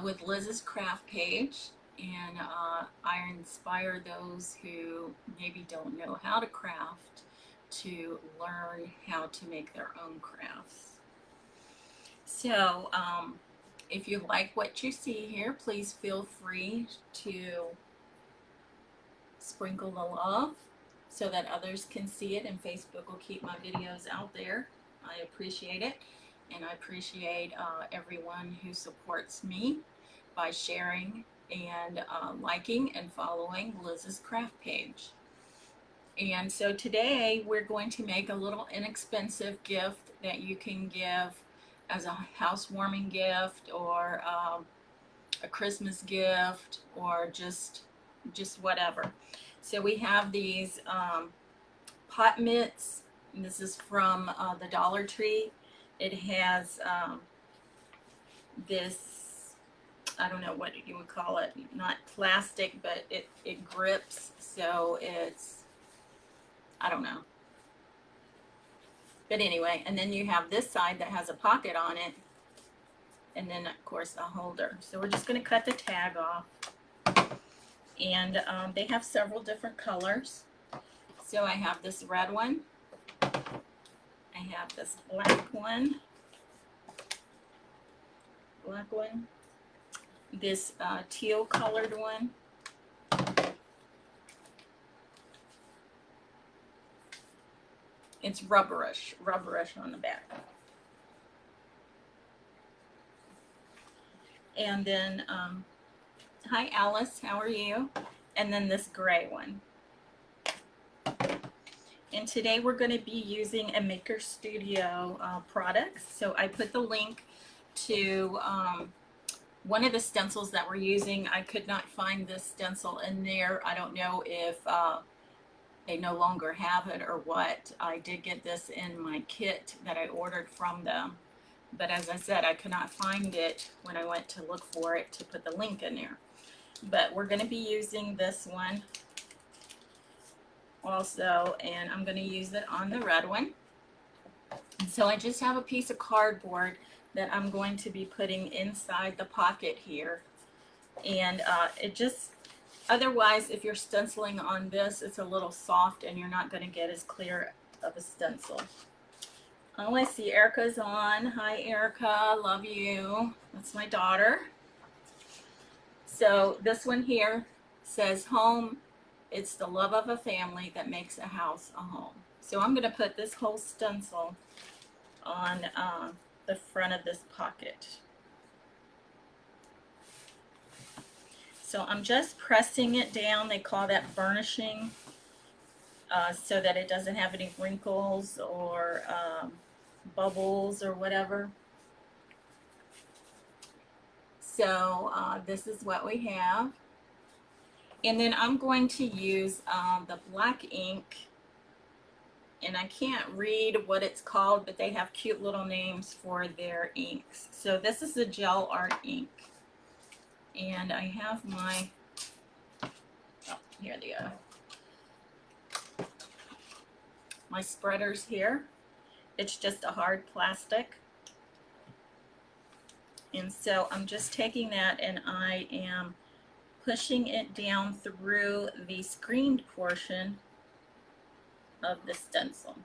with Liz's craft page, and I inspire those who maybe don't know how to craft to learn how to make their own crafts. So, if you like what you see here, please feel free to sprinkle the love so that others can see it, and Facebook will keep my videos out there. I appreciate it, and I appreciate everyone who supports me by sharing and liking and following Liz's craft page. And so today we're going to make a little inexpensive gift that you can give as a housewarming gift, or a Christmas gift, or just whatever. So we have these pot mitts. And this is from the Dollar Tree. It has this, I don't know what you would call it, not plastic, but it grips, so it's, I don't know. But anyway, and then you have this side that has a pocket on it, and then of course a holder. So we're just going to cut the tag off, and they have several different colors. So I have this red one, I have this black one, this teal colored one, it's rubberish on the back. And then, hi Alice, how are you? And then this gray one. And today we're going to be using a Maker Studio products. So I put the link to one of the stencils that we're using. I could not find this stencil in there. I don't know if they no longer have it or what. I did get this in my kit that I ordered from them. But as I said, I could not find it when I went to look for it to put the link in there. But we're going to be using this one also, and I'm going to use it on the red one. So I just have a piece of cardboard that I'm going to be putting inside the pocket here. And it just, otherwise, if you're stenciling on this, it's a little soft and you're not going to get as clear of a stencil. Oh, I see Erica's on. Hi, Erica. Love you. That's my daughter. So this one here says home. It's the love of a family that makes a house a home. So I'm going to put this whole stencil on the front of this pocket. So I'm just pressing it down. They call that burnishing, so that it doesn't have any wrinkles or bubbles or whatever. So this is what we have. And then I'm going to use the black ink, and I can't read what it's called, but they have cute little names for their inks. So this is the gel art ink, and I have my, oh, here they are, my spreaders here. It's just a hard plastic. And so I'm just taking that and I am pushing it down through the screened portion of the stencil.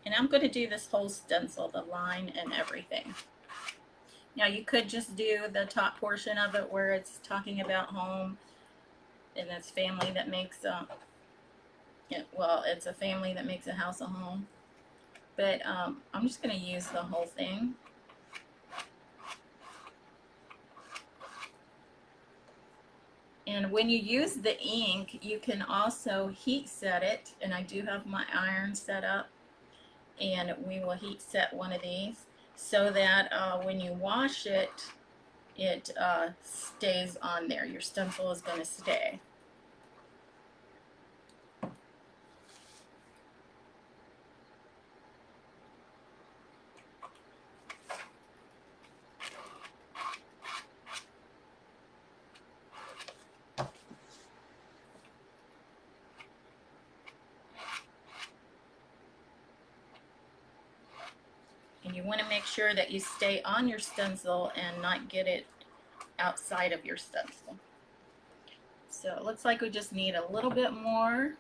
And I'm going to do this whole stencil, the line and everything. Now you could just do the top portion of it where it's talking about home, and it's family that makes well, it's a family that makes a house a home. But I'm just going to use the whole thing. And when you use the ink, you can also heat set it, and I do have my iron set up, and we will heat set one of these so that when you wash it, it stays on there. Your stencil is going to stay. And you want to make sure that you stay on your stencil and not get it outside of your stencil. So it looks like we just need a little bit more,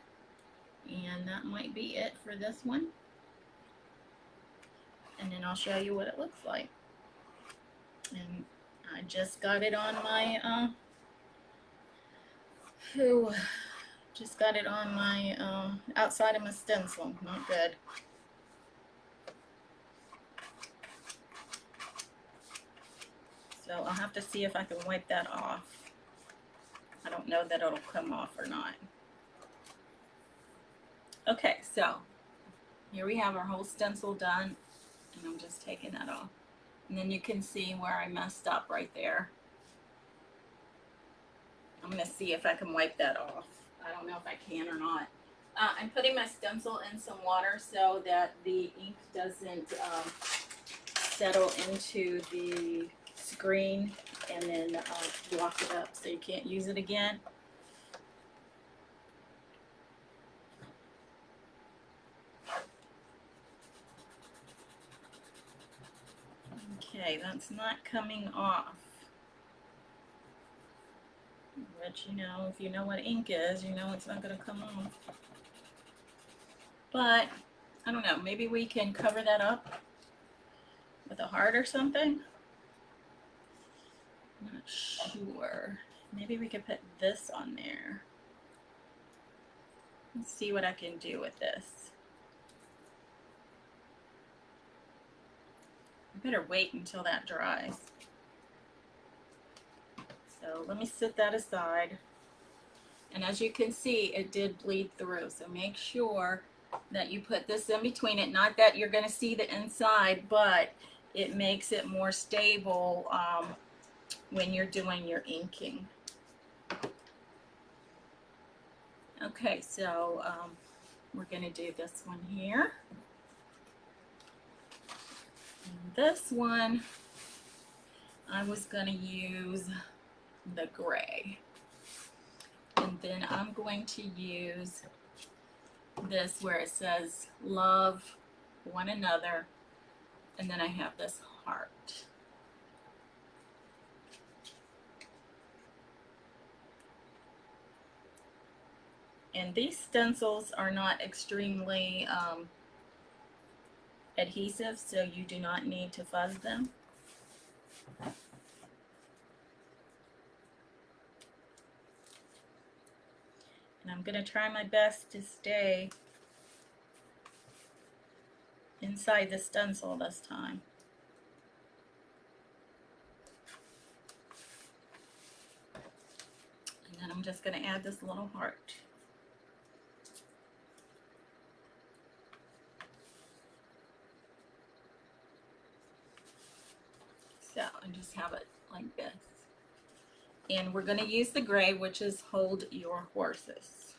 and that might be it for this one. And then I'll show you what it looks like. And I just got it on my outside of my stencil. Not good. So I'll have to see if I can wipe that off. I don't know that it'll come off or not. Okay, so here we have our whole stencil done, and I'm just taking that off. And then you can see where I messed up right there. I'm going to see if I can wipe that off. I don't know if I can or not. I'm putting my stencil in some water so that the ink doesn't settle into the screen and then block it up so you can't use it again. Okay, that's not coming off. But you know, if you know what ink is, you know it's not going to come off. But I don't know, maybe we can cover that up with a heart or something. I'm not sure. Maybe we could put this on there. Let's see what I can do with this. I better wait until that dries. So let me set that aside. And as you can see, it did bleed through. So make sure that you put this in between it. Not that you're going to see the inside, but it makes it more stable when you're doing your inking. Okay, so we're going to do this one here. And this one, I was going to use the gray. And then I'm going to use this where it says love one another, and then I have this heart. And these stencils are not extremely adhesive, so you do not need to fuzz them. And I'm going to try my best to stay inside the stencil this time. And then I'm just going to add this little heart. So I just have it like this. And we're going to use the gray, which is Hold Your Horses.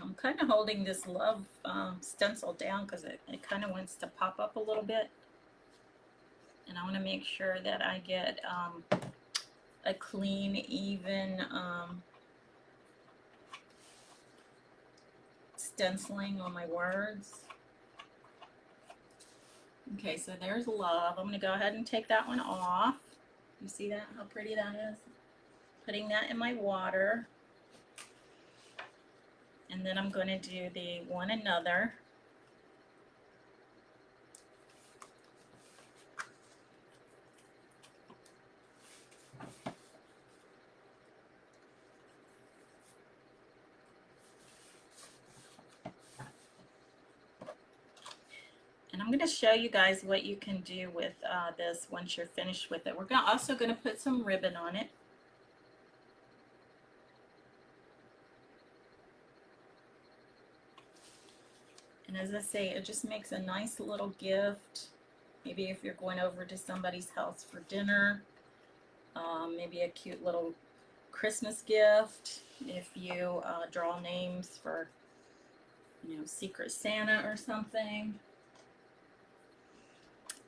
I'm kind of holding this love stencil down because it kind of wants to pop up a little bit. And I want to make sure that I get a clean, even stenciling on my words. Okay, so there's love. I'm going to go ahead and take that one off. You see that? How pretty that is? Putting that in my water. And then I'm going to do the one another. And I'm going to show you guys what you can do with this once you're finished with it. We're also going to put some ribbon on it. And as I say, it just makes a nice little gift. Maybe if you're going over to somebody's house for dinner, maybe a cute little Christmas gift if you draw names for, you know, Secret Santa or something.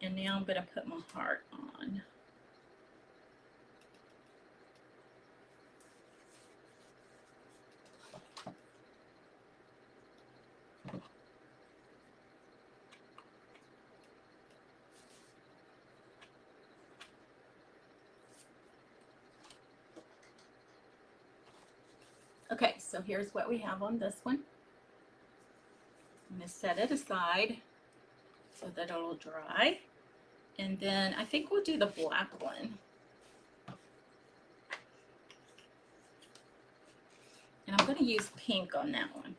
And now I'm going to put my heart on. Okay, so here's what we have on this one. I'm going to set it aside so that it'll dry. And then I think we'll do the black one. And I'm going to use pink on that one.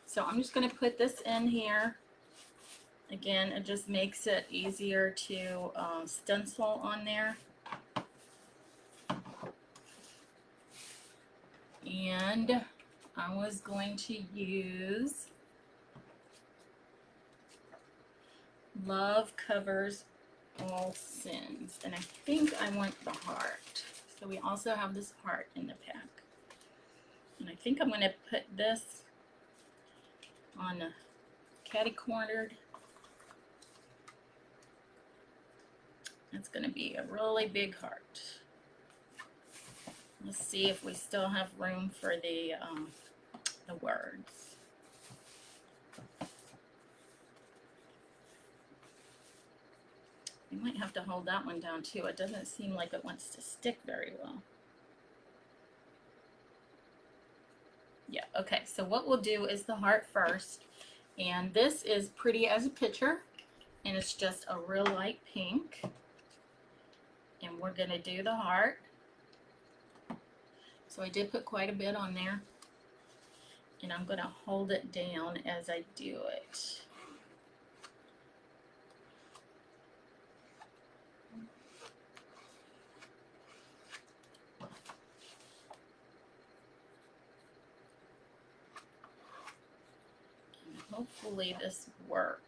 So I'm just going to put this in here. Again, it just makes it easier to stencil on there. And I was going to use Love Covers All Sins. And I think I want the heart. So we also have this heart in the pack. And I think I'm going to put this on the catty-cornered. It's going to be a really big heart. Let's see if we still have room for the words. We might have to hold that one down too. It doesn't seem like it wants to stick very well. Yeah, okay, so what we'll do is the heart first. And this is Pretty as a Picture. And it's just a real light pink. And we're going to do the heart. So I did put quite a bit on there. And I'm going to hold it down as I do it. And hopefully this works.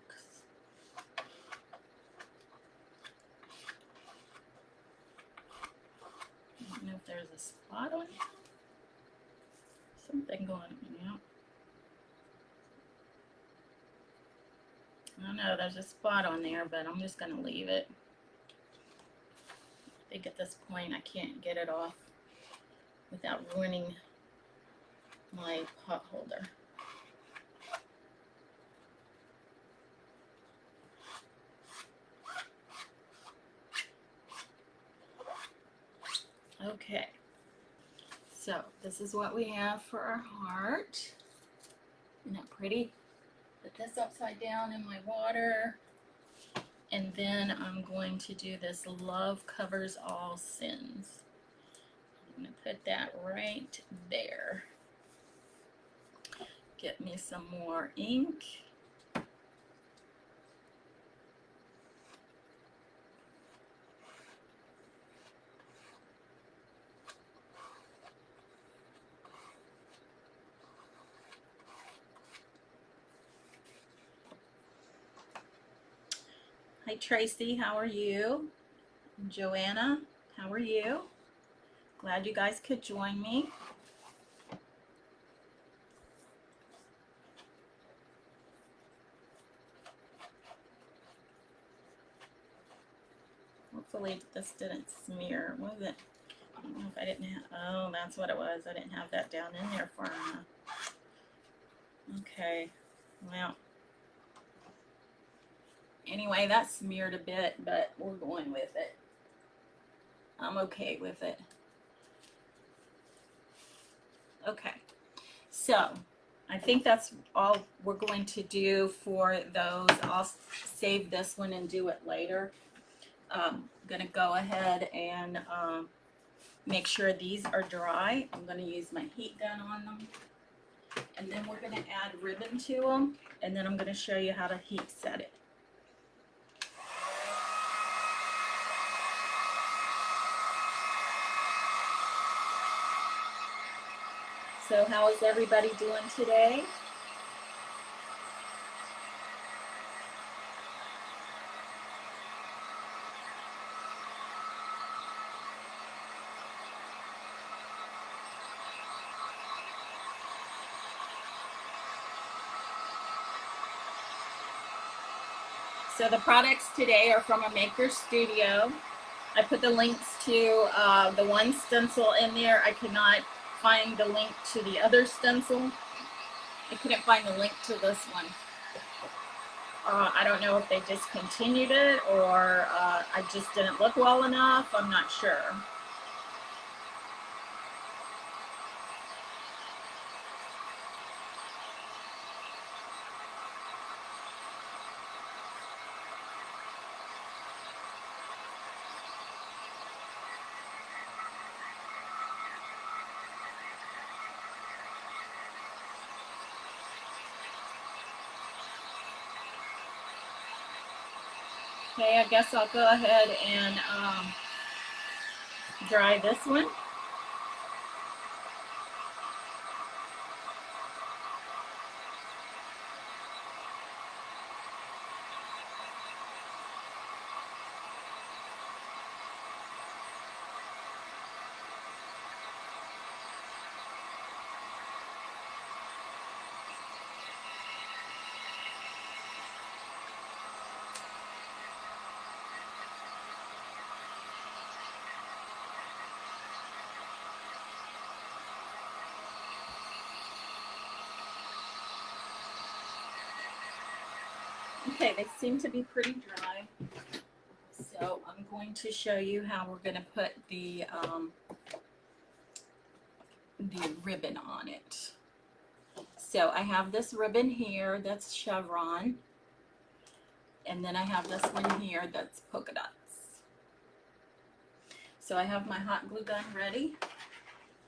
I don't know if there's a spot on it. Something going on, yeah. I don't know, there's a spot on there, but I'm just going to leave it. I think at this point I can't get it off without ruining my pot holder. Okay, so this is what we have for our heart. Isn't that pretty? Put this upside down in my water. And then I'm going to do this Love Covers All Sins. I'm going to put that right there. Get me some more ink. Hi Tracy, how are you? Joanna, how are you? Glad you guys could join me. Hopefully this didn't smear, was it? I don't know if I didn't have, oh, that's what it was. I didn't have that down in there far enough. Okay, well. Anyway, that smeared a bit, but we're going with it. I'm okay with it. Okay, so I think that's all we're going to do for those. I'll save this one and do it later. I'm going to go ahead and make sure these are dry. I'm going to use my heat gun on them. And then we're going to add ribbon to them. And then I'm going to show you how to heat set it. So how is everybody doing today? So the products today are from a Maker Studio. I put the links to the one stencil in there. I could not find the link to the other stencil. I couldn't find the link to this one. I don't know if they discontinued it or I just didn't look well enough. I'm not sure. Okay, I guess I'll go ahead and dry this one. Okay, they seem to be pretty dry. So I'm going to show you how we're going to put the ribbon on it. So I have this ribbon here that's chevron, and then I have this one here that's polka dots. So I have my hot glue gun ready,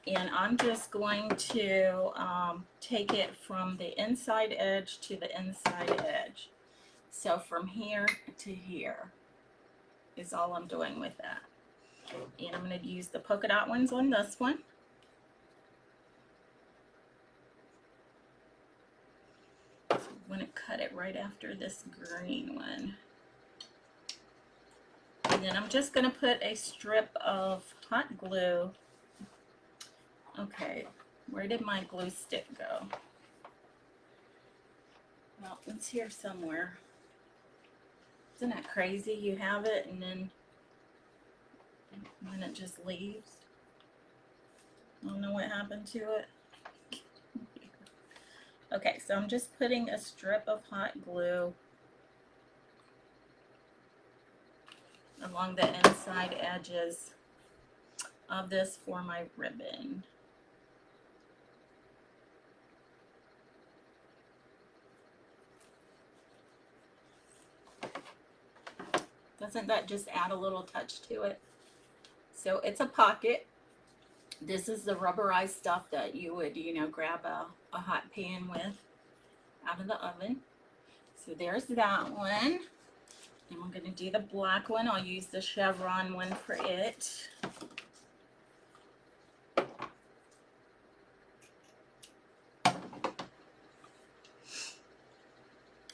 and I'm just going to take it from the inside edge to the inside edge. So from here to here is all I'm doing with that. And I'm going to use the polka dot ones on this one. So I'm going to cut it right after this green one. And then I'm just going to put a strip of hot glue. Okay, where did my glue stick go? Well, it's here somewhere. Isn't that crazy? You have it and then it just leaves. I don't know what happened to it. Okay, so I'm just putting a strip of hot glue along the inside edges of this for my ribbon. Doesn't that just add a little touch to it? So it's a pocket. This is the rubberized stuff that you would, you know, grab a hot pan with out of the oven. So there's that one. And we're going to do the black one. I'll use the chevron one for it.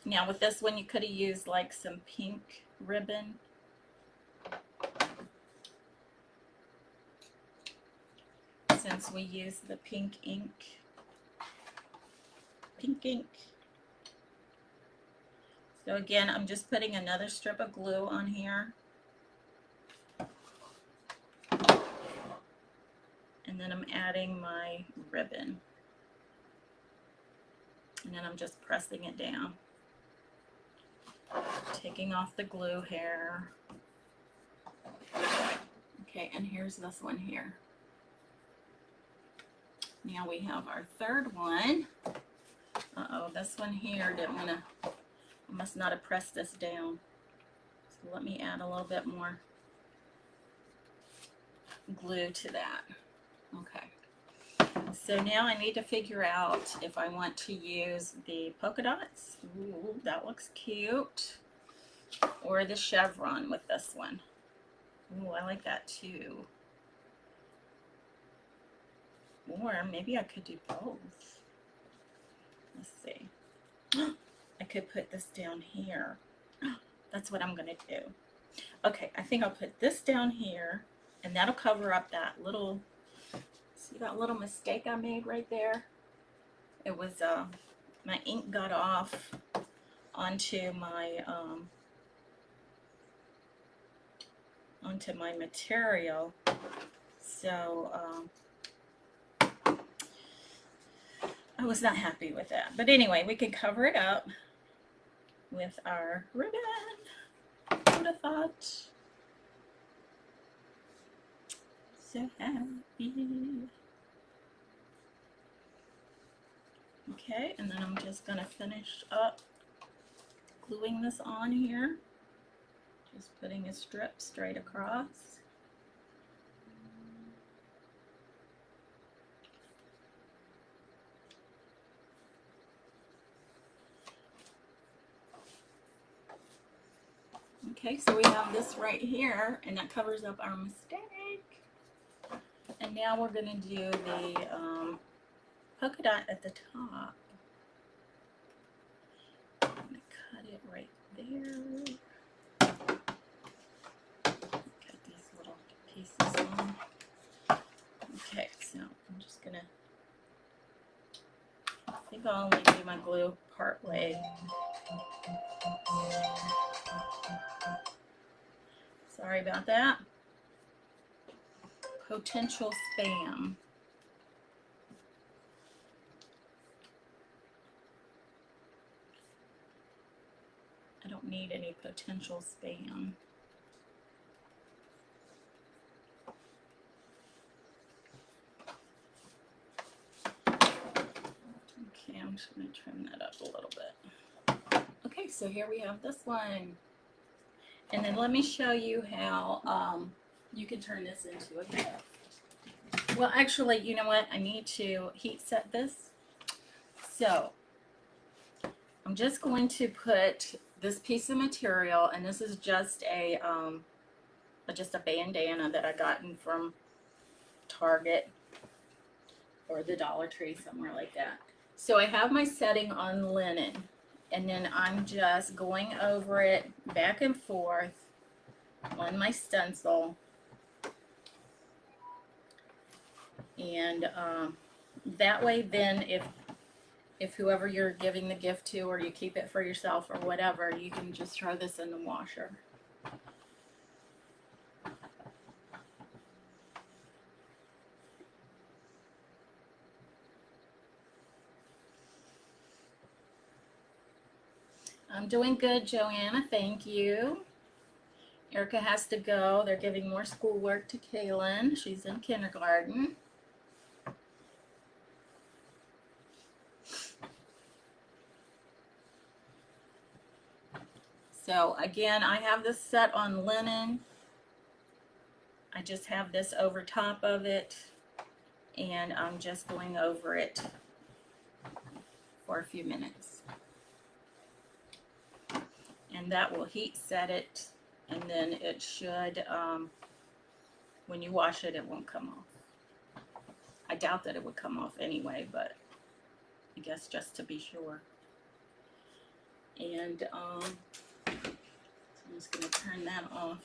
Now with this one, you could have used like some pink ribbon. Since we use the pink ink. Pink ink. So again, I'm just putting another strip of glue on here. And then I'm adding my ribbon. And then I'm just pressing it down. Taking off the glue hair. Okay, and here's this one here. Now we have our third one. Uh-oh, this one here didn't want to, I must not have pressed this down. So let me add a little bit more glue to that. Okay. So now I need to figure out if I want to use the polka dots. Ooh, that looks cute. Or the chevron with this one. Ooh, I like that too. Or maybe I could do both. Let's see. I could put this down here. That's what I'm going to do. Okay, I think I'll put this down here, and that'll cover up that little, see that little mistake I made right there? It was, my ink got off onto my onto my material. So I was not happy with that. But anyway, we can cover it up with our ribbon. Who'd have thought? So happy. Okay, and then I'm just gonna finish up gluing this on here. Just putting a strip straight across. Okay, so we have this right here, and that covers up our mistake. And now we're gonna do the polka dot at the top. I'm gonna cut it right there. Cut these little pieces on. Okay, so I'm just gonna, I think I'll only do my glue part way. Sorry about that. Potential spam. I don't need any potential spam. Okay, I'm just going to trim that up a little bit. Okay, so here we have this one. And then let me show you how you can turn this into a gift. Well, actually, you know what? I need to heat set this. So I'm just going to put this piece of material, and this is just a bandana that I gotten from Target or the Dollar Tree, somewhere like that. So I have my setting on linen, and then I'm just going over it back and forth on my stencil. And that way then if whoever you're giving the gift to, or you keep it for yourself or whatever, you can just throw this in the washer. I'm doing good, Joanna. Thank you. Erica has to go. They're giving more schoolwork to Kaylin. She's in kindergarten. So again, I have this set on linen. I just have this over top of it, and I'm just going over it for a few minutes. And that will heat set it, and then it should, when you wash it, it won't come off. I doubt that it would come off anyway, but I guess just to be sure. And I'm just going to turn that off.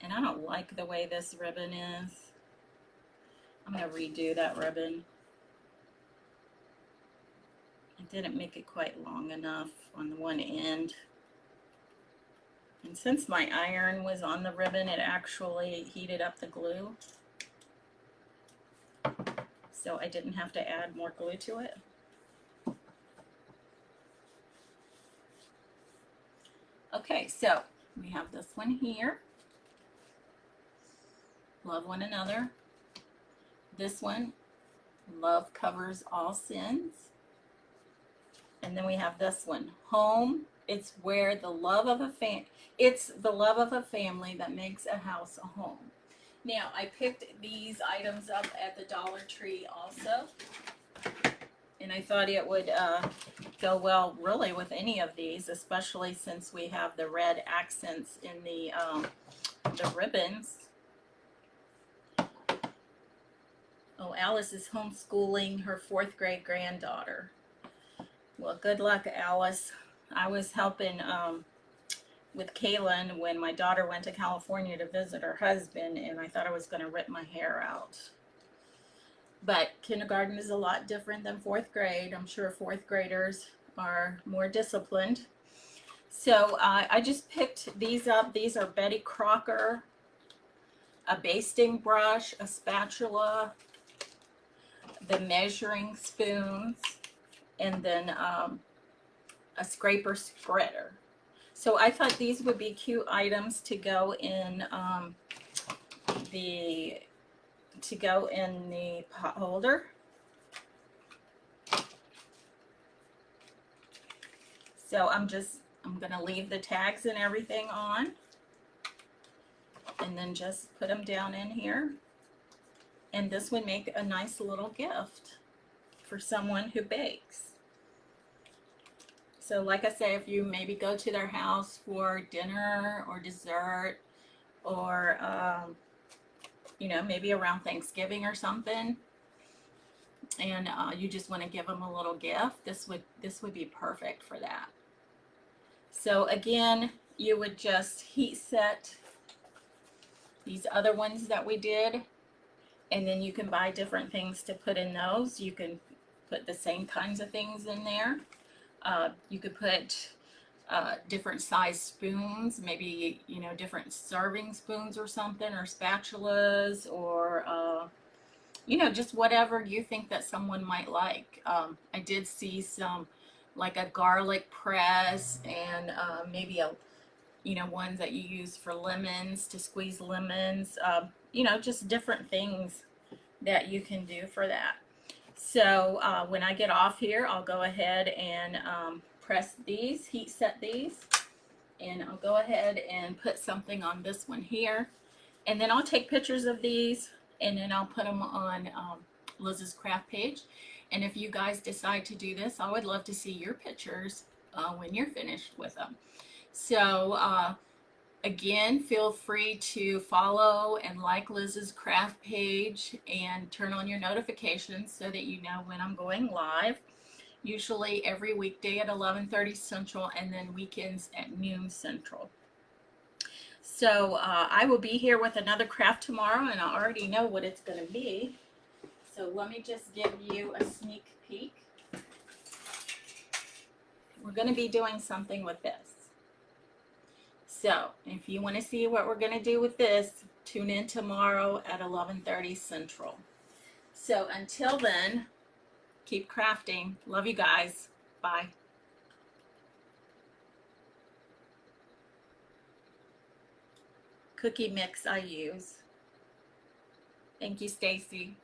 And I don't like the way this ribbon is. I'm going to redo that ribbon. I didn't make it quite long enough on the one end. And since my iron was on the ribbon, it actually heated up the glue. So I didn't have to add more glue to it. Okay, so we have this one here. Love one another. This one, love covers all sins. And then we have this one, home. It's where the love of a it's the love of a family that makes a house a home. Now, I picked these items up at the Dollar Tree also, and I thought it would go well really with any of these, especially since we have the red accents in the ribbons. Oh, Alice is homeschooling her 4th grade granddaughter. Well, good luck, Alice. I was helping with Kaylin when my daughter went to California to visit her husband, and I thought I was going to rip my hair out. But kindergarten is a lot different than 4th grade. I'm sure 4th graders are more disciplined. So I just picked these up. These are Betty Crocker, a basting brush, a spatula, the measuring spoons, and then a scraper spreader. So I thought these would be cute items to go in the pot holder. So I'm gonna leave the tags and everything on, and then just put them down in here. And this would make a nice little gift for someone who bakes. So like I say, if you maybe go to their house for dinner or dessert, or you know, maybe around Thanksgiving or something, and you just want to give them a little gift, this would be perfect for that. So again, you would just heat set these other ones that we did, and then you can buy different things to put in those. You can put the same kinds of things in there. You could put different size spoons, maybe, you know, different serving spoons or something, or spatulas, or you know, just whatever you think that someone might like. I did see some, like a garlic press, and maybe a, you know, ones that you use for lemons, to squeeze lemons. You know, just different things that you can do for that. So when I get off here, I'll go ahead and press these, heat set these, and I'll go ahead and put something on this one here. And then I'll take pictures of these, and then I'll put them on Liz's craft page. And if you guys decide to do this, I would love to see your pictures when you're finished with them. So again, feel free to follow and like Liz's craft page, and turn on your notifications so that you know when I'm going live. Usually every weekday at 11:30 Central, and then weekends at noon Central. So I will be here with another craft tomorrow, and I already know what it's going to be. So let me just give you a sneak peek. We're going to be doing something with this. So if you want to see what we're going to do with this, tune in tomorrow at 11:30 Central. So until then, keep crafting. Love you guys. Bye. Cookie mix I use. Thank you, Stacy.